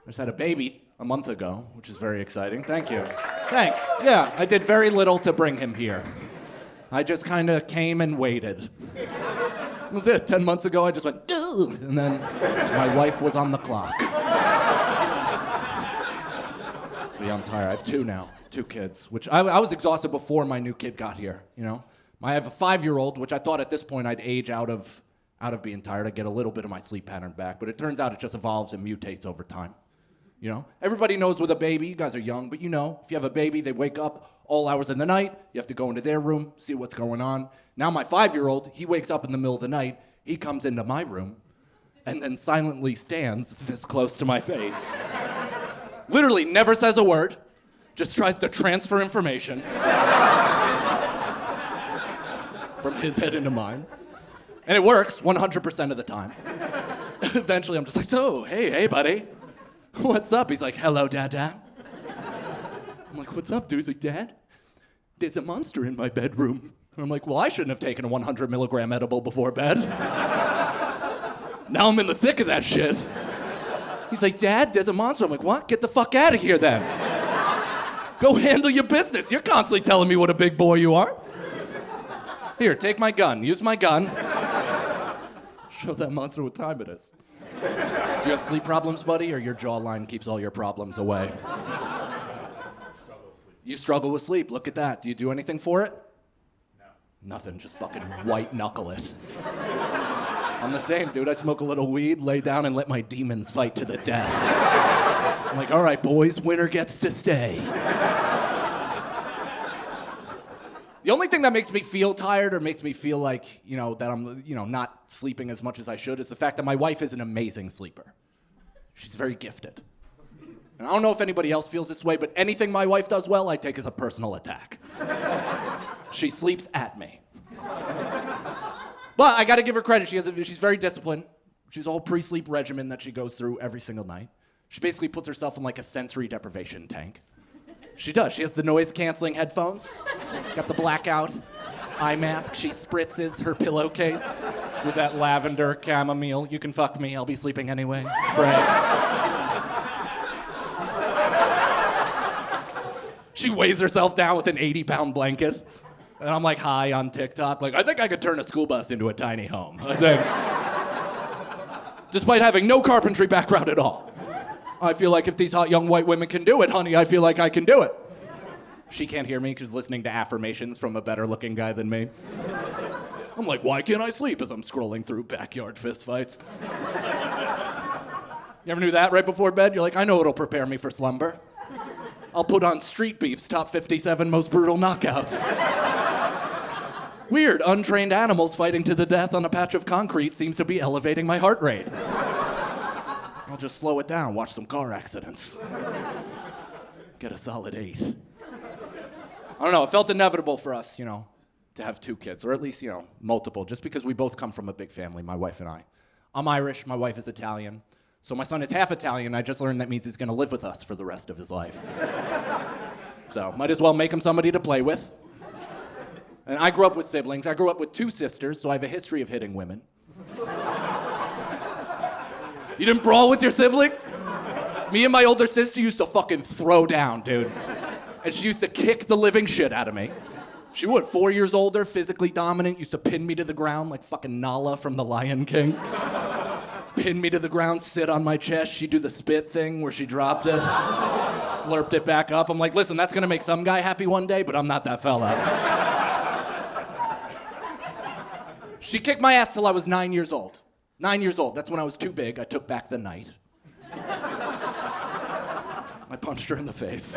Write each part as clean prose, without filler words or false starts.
I just had a baby a month ago, which is very exciting. Thank you. Thanks. Yeah, I did very little to bring him here. I just kind of came and waited. That was it. 10 months ago, I just went, ugh, and then my wife was on the clock. But yeah, I'm tired. I have two now, 2 kids, which I was exhausted before my new kid got here, you know? I have a 5-year-old, which I thought at this point I'd age out of being tired. I'd get a little bit of my sleep pattern back, but it turns out it just evolves and mutates over time. You know, everybody knows with a baby, you guys are young, but you know, if you have a baby, they wake up all hours of the night, you have to go into their room, see what's going on. Now my 5-year-old, he wakes up in the middle of the night, he comes into my room, and then silently stands this close to my face. Literally never says a word, just tries to transfer information from his head into mine. And it works 100% of the time. Eventually I'm just like, so, hey buddy. What's up? He's like, hello, Dad. I'm like, what's up, dude? He's like, Dad, there's a monster in my bedroom. And I'm like, well, I shouldn't have taken a 100 milligram edible before bed. Now I'm in the thick of that shit. He's like, Dad, there's a monster. I'm like, what? Get the fuck out of here then. Go handle your business. You're constantly telling me what a big boy you are. Here, take my gun. Use my gun. Show that monster what time it is. Do you have sleep problems, buddy, or your jawline keeps all your problems away? You struggle with sleep. Look at that. Do you do anything for it? No. Nothing. Just fucking white knuckle it. I'm the same, dude. I smoke a little weed, lay down, and let my demons fight to the death. I'm like, all right, boys, winner gets to stay. The only thing that makes me feel tired or makes me feel like, you know, that I'm, you know, not sleeping as much as I should is the fact that my wife is an amazing sleeper. She's very gifted. And I don't know if anybody else feels this way, but anything my wife does well, I take as a personal attack. She sleeps at me. But I gotta give her credit. She's very disciplined. She's a whole pre-sleep regimen that she goes through every single night. She basically puts herself in like a sensory deprivation tank. She does. She has the noise-canceling headphones, got the blackout eye mask. She spritzes her pillowcase with that lavender chamomile. You can fuck me, I'll be sleeping anyway. Spray. She weighs herself down with an 80-pound blanket. And I'm like high on TikTok. Like, I think I could turn a school bus into a tiny home. I think. Despite having no carpentry background at all. I feel like if these hot young white women can do it, honey, I feel like I can do it. She can't hear me because she's listening to affirmations from a better-looking guy than me. I'm like, why can't I sleep as I'm scrolling through backyard fistfights? You ever knew that right before bed? You're like, I know it'll prepare me for slumber. I'll put on Street Beef's top 57 most brutal knockouts. Weird, untrained animals fighting to the death on a patch of concrete seems to be elevating my heart rate. I'll just slow it down, watch some car accidents. Get a solid 8. I don't know, it felt inevitable for us, you know, to have 2 kids, or at least, you know, multiple, just because we both come from a big family, my wife and I. I'm Irish, my wife is Italian. So my son is half Italian, I just learned that means he's gonna live with us for the rest of his life. So, might as well make him somebody to play with. And I grew up with siblings. I grew up with 2 sisters, so I have a history of hitting women. You didn't brawl with your siblings? Me and my older sister used to fucking throw down, dude. And she used to kick the living shit out of me. She would, 4 years older, physically dominant, used to pin me to the ground like fucking Nala from The Lion King. Pin me to the ground, sit on my chest. She'd do the spit thing where she dropped it, slurped it back up. I'm like, listen, that's gonna make some guy happy one day, but I'm not that fella. She kicked my ass till I was 9 years old. 9 years old, that's when I was too big. I took back the night. I punched her in the face.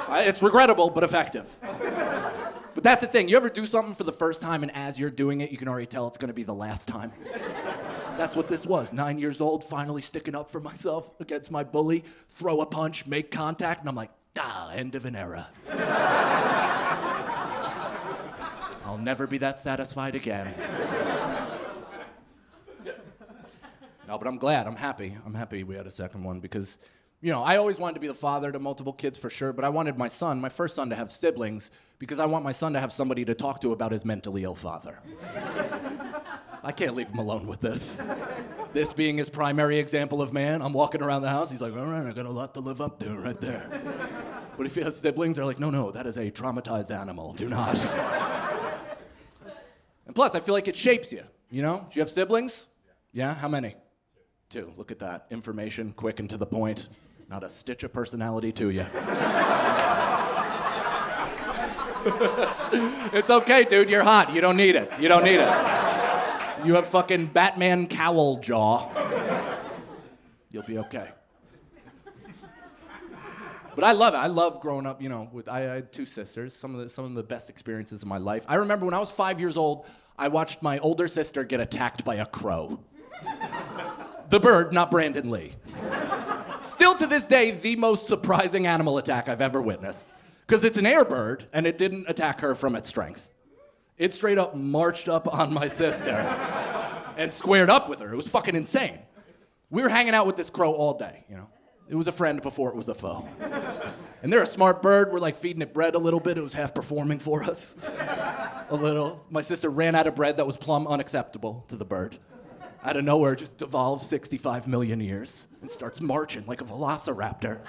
It's regrettable, but effective. But that's the thing, you ever do something for the first time and as you're doing it, you can already tell it's gonna be the last time? That's what this was. 9 years old, finally sticking up for myself against my bully, throw a punch, make contact, and I'm like, end of an era. I'll never be that satisfied again. No, but I'm glad, I'm happy. I'm happy we had a second one because, you know, I always wanted to be the father to multiple kids for sure, but I wanted my son, my first son, to have siblings because I want my son to have somebody to talk to about his mentally ill father. I can't leave him alone with this. This being his primary example of man, I'm walking around the house, he's like, all right, I got a lot to live up to right there. But if he has siblings, they're like, no, that is a traumatized animal, do not. And plus, I feel like it shapes you, you know? Do you have siblings? Yeah, how many? Two. Look at that, information, quick and to the point. Not a stitch of personality to you. It's okay, dude, you're hot, you don't need it. You have fucking Batman cowl jaw. You'll be okay. But I love it. I love growing up, you know, I had two sisters, some of the best experiences of my life. I remember when I was 5 years old, I watched my older sister get attacked by a crow. The bird, not Brandon Lee. Still to this day, the most surprising animal attack I've ever witnessed. Because it's an air bird, and it didn't attack her from its strength. It straight up marched up on my sister and squared up with her. It was fucking insane. We were hanging out with this crow all day, you know. It was a friend before it was a foe. And they're a smart bird. We're like feeding it bread a little bit. It was half performing for us. A little. My sister ran out of bread that was plumb unacceptable to the bird. Out of nowhere, just devolves 65 million years and starts marching like a velociraptor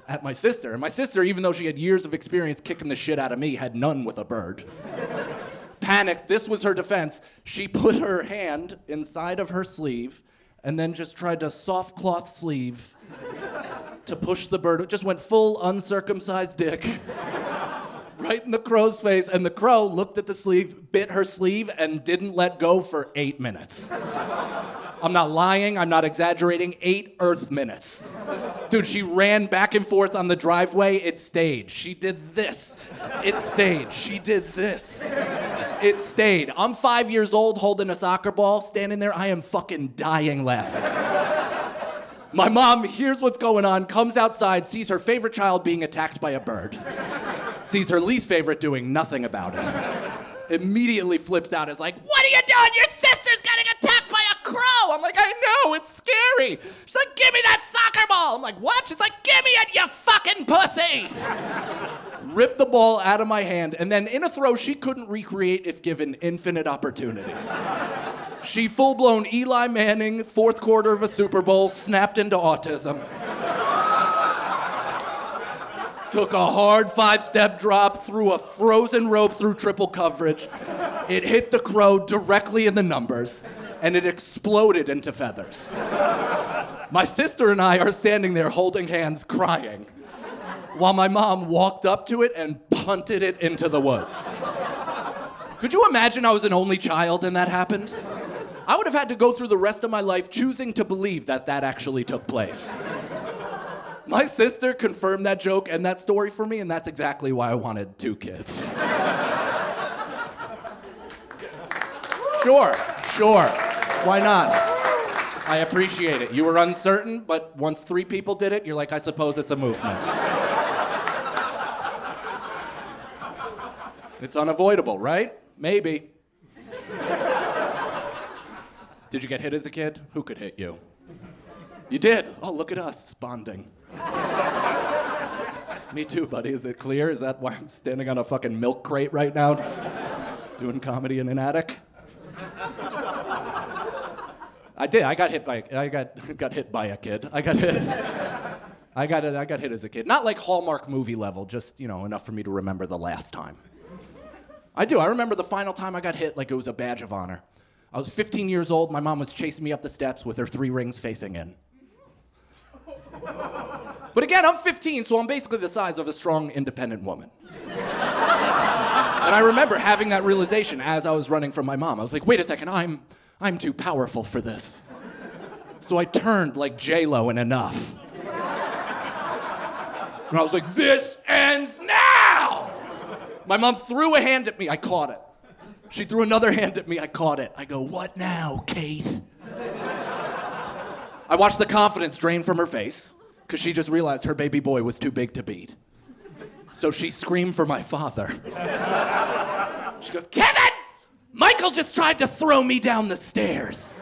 at my sister. And my sister, even though she had years of experience kicking the shit out of me, had none with a bird. Panicked, this was her defense. She put her hand inside of her sleeve and then just tried to soft cloth sleeve to push the bird. It just went full uncircumcised dick right in the crow's face, and the crow looked at the sleeve, bit her sleeve, and didn't let go for 8 minutes. I'm not lying, I'm not exaggerating, 8 Earth minutes. Dude, she ran back and forth on the driveway, it stayed. She did this, it stayed. She did this, it stayed. I'm 5 years old holding a soccer ball, standing there, I am fucking dying laughing. My mom hears what's going on, comes outside, sees her favorite child being attacked by a bird. Sees her least favorite doing nothing about it. Immediately flips out, is like, what are you doing? Your sister's getting attacked by a crow. I'm like, I know, it's scary. She's like, give me that soccer ball. I'm like, what? She's like, give me it, you fucking pussy. Ripped the ball out of my hand, and then in a throw she couldn't recreate if given infinite opportunities. She full-blown Eli Manning, fourth quarter of a Super Bowl, snapped into autism. Took a hard 5-step drop, threw a frozen rope through triple coverage. It hit the crow directly in the numbers, and it exploded into feathers. My sister and I are standing there holding hands, crying, while my mom walked up to it and punted it into the woods. Could you imagine I was an only child and that happened? I would have had to go through the rest of my life choosing to believe that that actually took place. My sister confirmed that joke and that story for me, and that's exactly why I wanted 2 kids. Sure. Why not? I appreciate it. You were uncertain, but once 3 people did it, you're like, I suppose it's a movement. It's unavoidable, right? Maybe. Did you get hit as a kid? Who could hit you? You did? Oh, look at us, bonding. Me too, buddy. Is it clear? Is that why I'm standing on a fucking milk crate right now? Doing comedy in an attic? I did. I got hit by a kid. I got hit as a kid. Not like Hallmark movie level, just, you know, enough for me to remember the last time. I do. I remember the final time I got hit like it was a badge of honor. I was 15 years old. My mom was chasing me up the steps with her 3 rings facing in. But again, I'm 15, so I'm basically the size of a strong, independent woman. And I remember having that realization as I was running from my mom. I was like, wait a second, I'm too powerful for this. So I turned like J-Lo in Enough. And I was like, this ends now! My mom threw a hand at me, I caught it. She threw another hand at me, I caught it. I go, what now, Kate? I watched the confidence drain from her face, because she just realized her baby boy was too big to beat. So she screamed for my father. She goes, Kevin! Michael just tried to throw me down the stairs.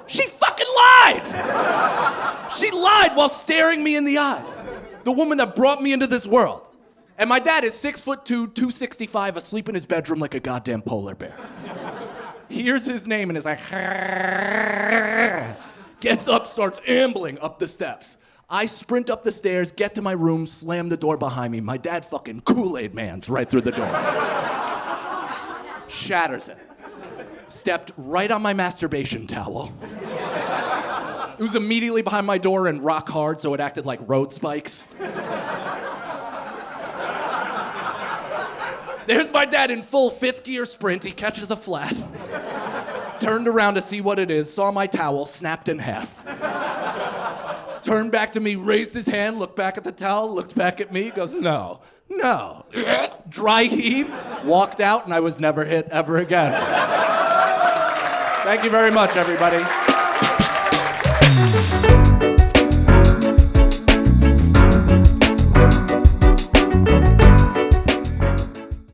She fucking lied! She lied while staring me in the eyes. The woman that brought me into this world. And my dad is 6'2", 265, asleep in his bedroom like a goddamn polar bear. hears his name and is like, gets up, starts ambling up the steps. I sprint up the stairs, get to my room, slam the door behind me. My dad fucking Kool-Aid Mans right through the door. Shatters it. Stepped right on my masturbation towel. It was immediately behind my door and rock hard, so it acted like road spikes. There's my dad in full 5th gear sprint. He catches a flat. Turned around to see what it is, saw my towel, snapped in half. Turned back to me, raised his hand, looked back at the towel, looked back at me, goes, no. Dry heave, walked out, and I was never hit ever again. Thank you very much, everybody.